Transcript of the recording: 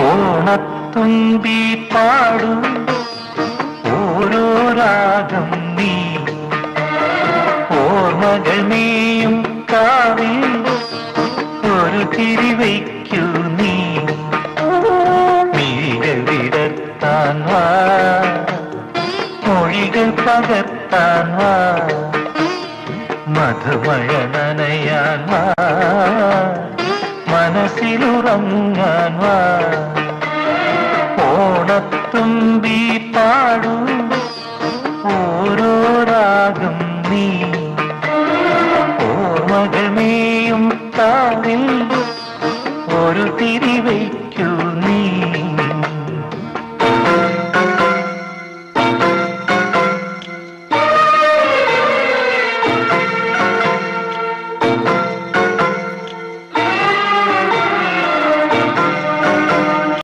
ഓണത്തുമ്പി പാടും ഓരോ രാഗം നീ ഓർമ്മകൾ നീയും കാവിൽ ഒരു തിരി വയ്ക്കൂ നീ മിഴികൾ വിടത്താൻ വാ മൊഴികൾ പകർത്താൻ വാ മധുമഴ നനയാൻ വാ മനസ്സിലുറങ്ങാൻ വാ ഓണത്തുമ്പി പാടൂ ഓരോ രാഗം നീ ഓർമ്മകൾ നീയും കാവിൽ ഒരു തിരി വയ്ക്കൂ